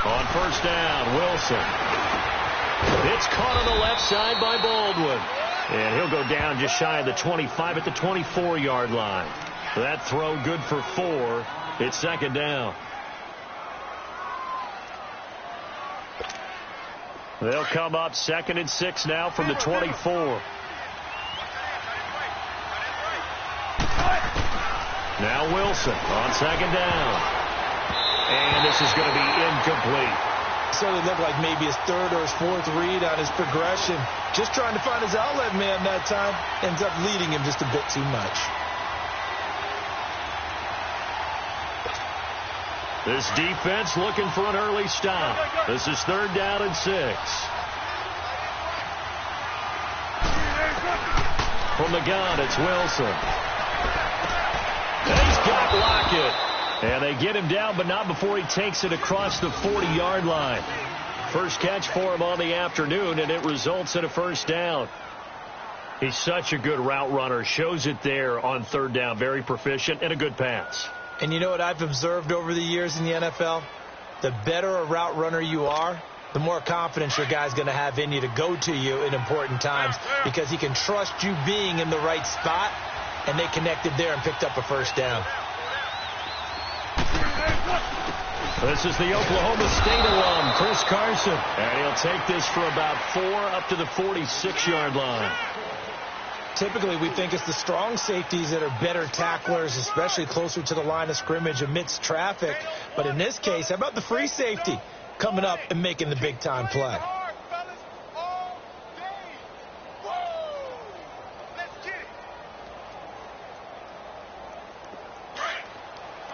On first down, Wilson. It's caught on the left side by Baldwin. And he'll go down just shy of the 25 at the 24-yard line. That throw good for 4. It's second down. They'll come up 2nd and 6 now from the 24. Now Wilson on second down. And this is going to be incomplete. Certainly looked like maybe his 3rd or his 4th read on his progression. Just trying to find his outlet man that time. Ends up leading him just a bit too much. This defense looking for an early stop. This is 3rd down and 6. From the gun, it's Wilson. And he's got Lockett. And they get him down, but not before he takes it across the 40-yard line. First catch for him on the afternoon, and it results in a first down. He's such a good route runner. Shows it there on 3rd down. Very proficient and a good pass. And you know what I've observed over the years in the NFL? The better a route runner you are, the more confidence your guy's going to have in you to go to you in important times because he can trust you being in the right spot, and they connected there and picked up a first down. This is the Oklahoma State alum, Chris Carson. And he'll take this for about 4 up to the 46-yard line. Typically, we think it's the strong safeties that are better tacklers, especially closer to the line of scrimmage amidst traffic. But in this case, how about the free safety coming up and making the big-time play?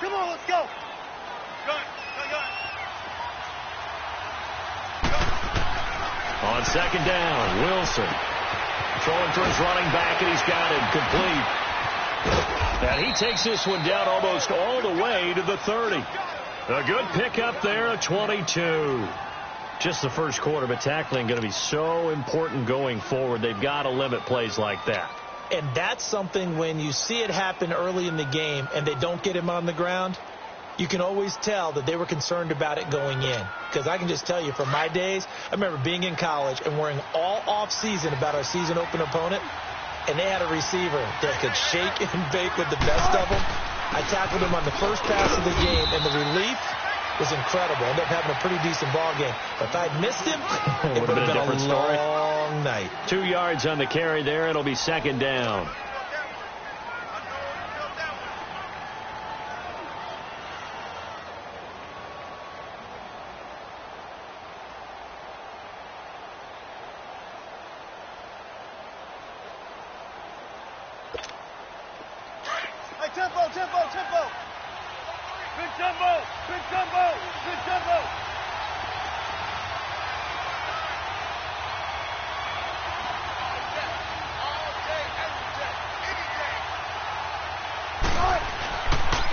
Come on, let's go. On second down, Wilson. Throwing for his running back, and he's got it complete. And he takes this one down almost all the way to the 30. A good pickup there at 22. Just the first quarter, but tackling going to be so important going forward. They've got to limit plays like that. And that's something when you see it happen early in the game and they don't get him on the ground, you can always tell that they were concerned about it going in. Because I can just tell you from my days, I remember being in college and worrying all off-season about our season opener opponent, and they had a receiver that could shake and bake with the best of them. I tackled him on the first pass of the game, and the relief was incredible. Ended up having a pretty decent ball game. But if I'd missed him, it would have been a long night. 2 yards on the carry there. It'll be second down.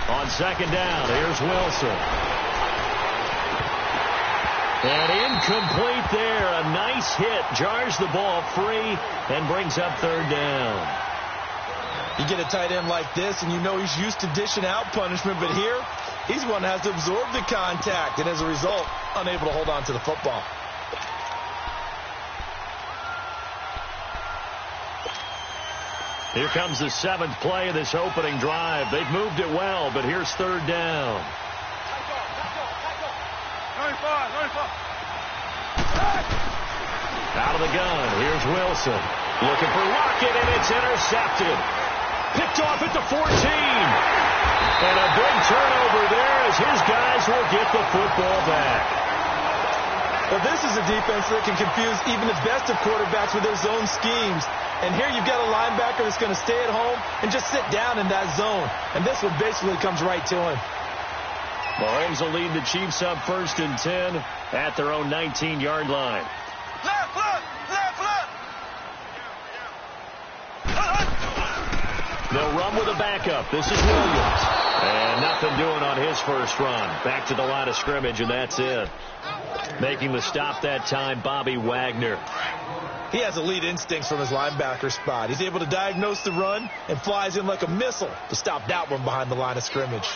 On second down, here's Wilson. And incomplete there. A nice hit. Jars the ball free and brings up 3rd down. You get a tight end like this, and you know he's used to dishing out punishment, but here, he's one that has to absorb the contact, and as a result, unable to hold on to the football. Here comes the 7th play of this opening drive. They've moved it well, but here's 3rd down. Out of the gun, here's Wilson. Looking for Lockett, and it's intercepted. Picked off at the 14. And a big turnover there as his guys will get the football back. Well, this is a defense that can confuse even the best of quarterbacks with their zone schemes. And here you've got a linebacker that's going to stay at home and just sit down in that zone. And this one basically comes right to him. Mahomes will lead the Chiefs up 1st and 10 at their own 19-yard line. Left foot! Left foot! They'll run with a backup. This is Williams. And nothing doing on his first run. Back to the line of scrimmage, and that's it. Making the stop that time, Bobby Wagner. He has elite instincts from his linebacker spot. He's able to diagnose the run and flies in like a missile to stop that one behind the line of scrimmage.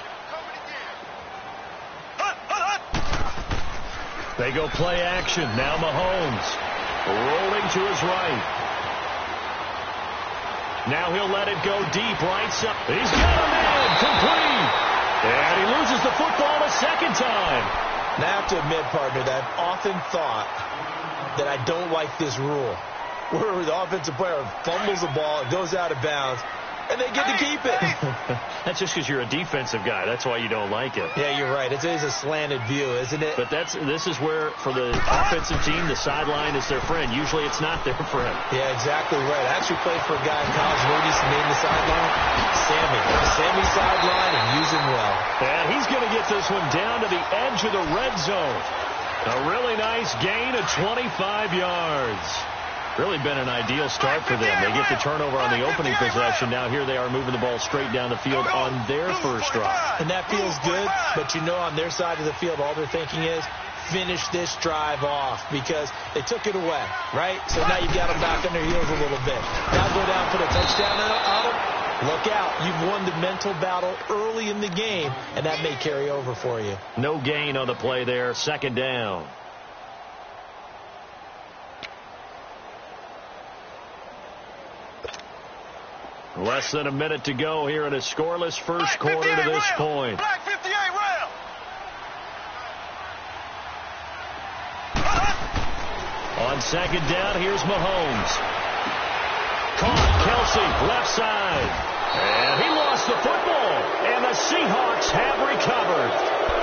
They go play action. Now Mahomes rolling to his right. Now he'll let it go deep right side. He's got him in. Complete. And he loses the football a second time. Now I have to admit, partner, that I've often thought that I don't like this rule, where the offensive player fumbles the ball, it goes out of bounds, and they get to keep it. That's just because you're a defensive guy. That's why you don't like it. Yeah, you're right. It is a slanted view, isn't it? But this is where, for the offensive team, the sideline is their friend. Usually it's not their friend. Yeah, exactly right. I actually played for a guy in college. What used to name the sideline? Sammy. Sammy sideline, and use him well. And he's going to get this one down to the edge of the red zone. A really nice gain of 25 yards. Really been an ideal start for them. They get the turnover on the opening possession. Now here they are moving the ball straight down the field on their first drive. And that feels good, but you know on their side of the field, all they're thinking is, finish this drive off, because they took it away, right? So now you've got them back on their heels a little bit. Now go down, put a touchdown on them. Look out. You've won the mental battle early in the game, and that may carry over for you. No gain on the play there. Second down. Less than a minute to go here in a scoreless first quarter to this point. Black 58 round. On second down, here's Mahomes. Caught, Kelsey, left side. And he lost the football. And the Seahawks have recovered.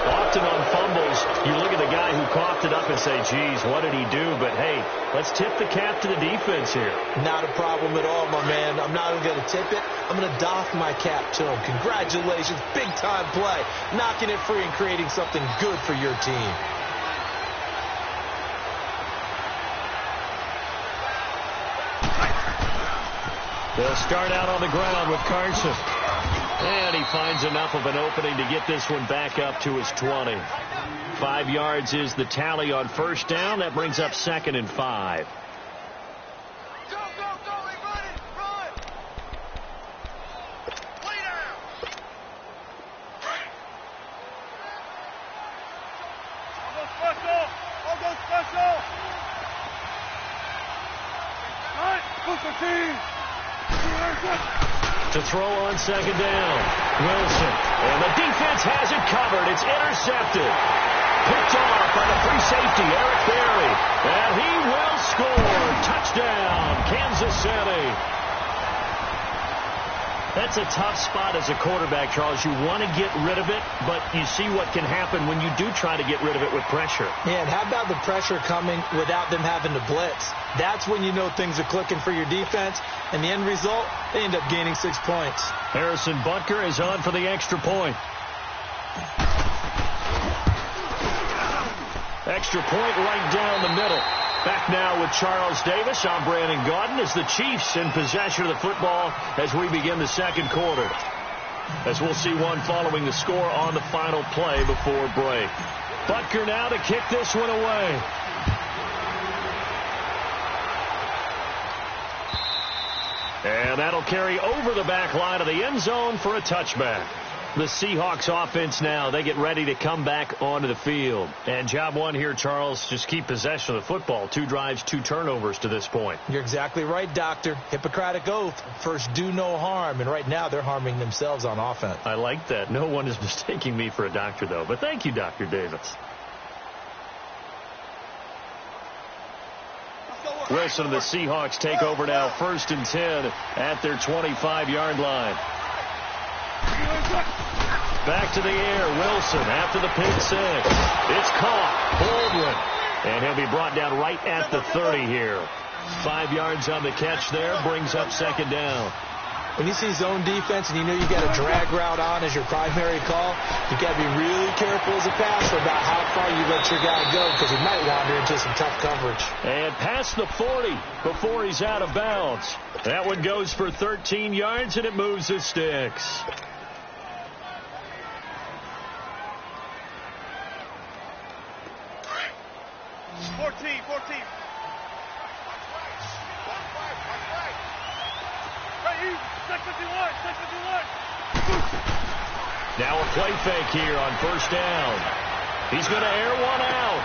Often on fumbles, you look at the guy who coughed it up and say, geez, what did he do? But, hey, let's tip the cap to the defense here. Not a problem at all, my man. I'm not even going to tip it. I'm going to doff my cap to him. Congratulations. Big-time play. Knocking it free and creating something good for your team. They'll start out on the ground with Carson. And he finds enough of an opening to get this one back up to his 20. 5 yards is the tally on first down. That brings up 2nd and 5. Go, everybody, run. Lay down. I'll go special. All right, Booker team. To throw on second down. Wilson. And the defense has it covered. It's intercepted. Picked off by the free safety, Eric Berry. And he will score. Touchdown, Kansas City. That's a tough spot as a quarterback, Charles. You want to get rid of it, but you see what can happen when you do try to get rid of it with pressure. Yeah, and how about the pressure coming without them having to blitz? That's when you know things are clicking for your defense. And the end result, they end up gaining 6 points. Harrison Butker is on for the extra point. Extra point right down the middle. Back now with Charles Davis. I'm Brandon Gaudin as the Chiefs in possession of the football as we begin the second quarter. As we'll see one following the score on the final play before break. Butker now to kick this one away. And that'll carry over the back line of the end zone for a touchback. The Seahawks offense now, they get ready to come back onto the field. And job one here, Charles, just keep possession of the football. 2 drives, 2 turnovers to this point. You're exactly right, Doctor. Hippocratic oath. First, do no harm. And right now, they're harming themselves on offense. I like that. No one is mistaking me for a doctor, though. But thank you, Dr. Davis. Wilson and the Seahawks take over now, 1st and 10 at their 25-yard line. Back to the air, Wilson after the pick 6. It's caught, Baldwin. And he'll be brought down right at the 30 here. 5 yards on the catch there, brings up 2nd down. When you see zone defense and you know you got a drag route on as your primary call, you got to be really careful as a passer about how far you let your guy go because he might wander into some tough coverage. And past the 40 before he's out of bounds. That one goes for 13 yards and it moves the sticks. Now a play fake here on 1st down. He's going to air one out.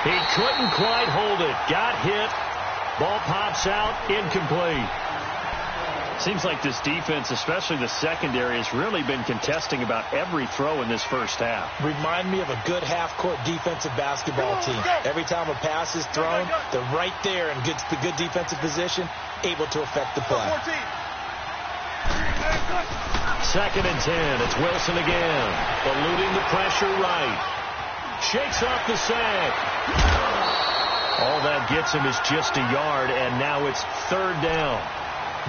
He couldn't quite hold it. Got hit. Ball pops out. Incomplete. Seems like this defense, especially the secondary, has really been contesting about every throw in this first half. Remind me of a good half-court defensive basketball team. Every time a pass is thrown, they're right there and gets the good defensive position, able to affect the play. 2nd and 10. It's Wilson again. Eluding the pressure right. Shakes off the sack. All that gets him is just a yard, and now it's 3rd down.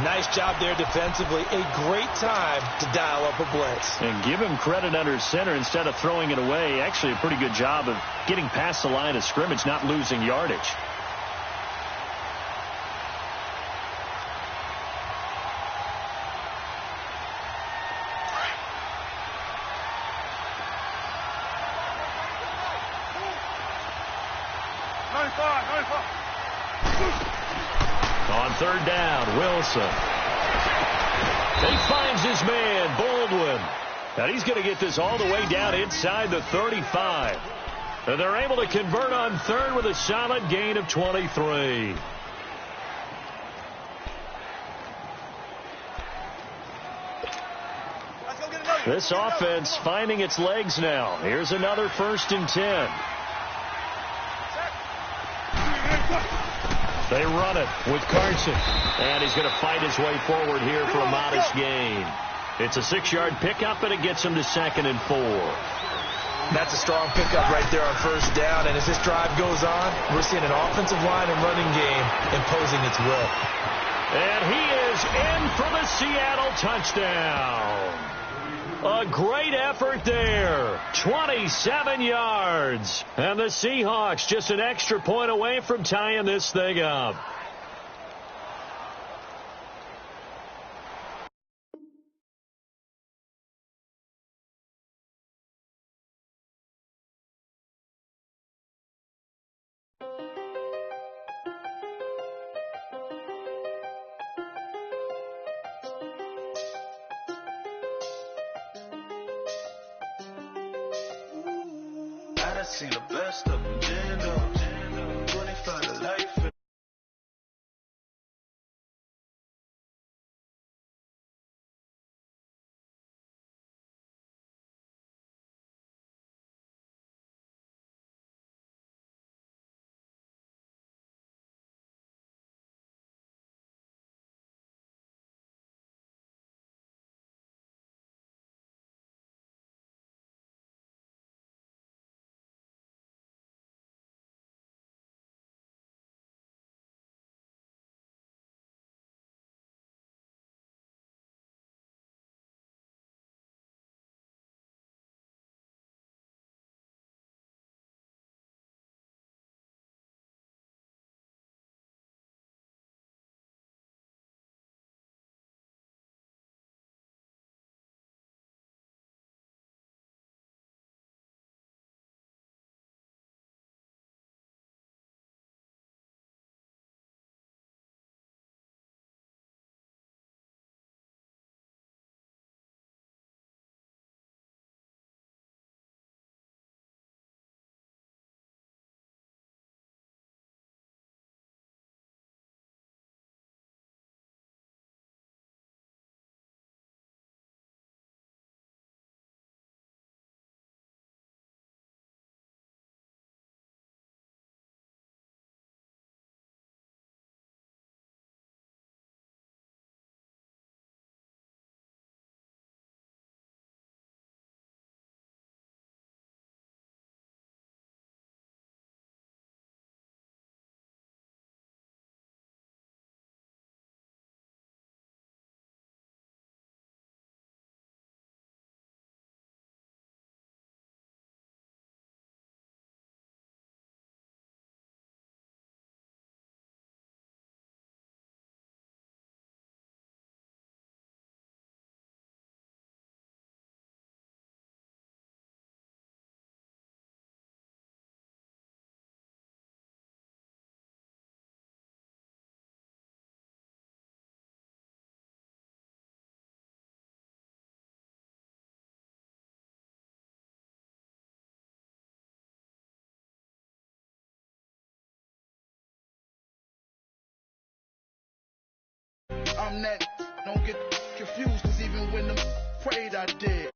Nice job there defensively. A great time to dial up a blitz. And give him credit under center instead of throwing it away. Actually a pretty good job of getting past the line of scrimmage, not losing yardage. On 3rd down, Wilson. He finds his man, Baldwin. And he's going to get this all the way down inside the 35. And they're able to convert on 3rd with a solid gain of 23. This offense finding its legs now. Here's another 1st and 10. They run it with Carson. And he's going to fight his way forward here for a modest gain. It's a 6-yard pickup, and it gets him to 2nd and 4. That's a strong pickup right there on 1st down. And as this drive goes on, we're seeing an offensive line and running game imposing its will. And he is in for the Seattle touchdown. A great effort there. 27 yards. And the Seahawks just an extra point away from tying this thing up. I seen the best of them, 25 to life. I'm that, don't get confused, cause even when them prayed I did.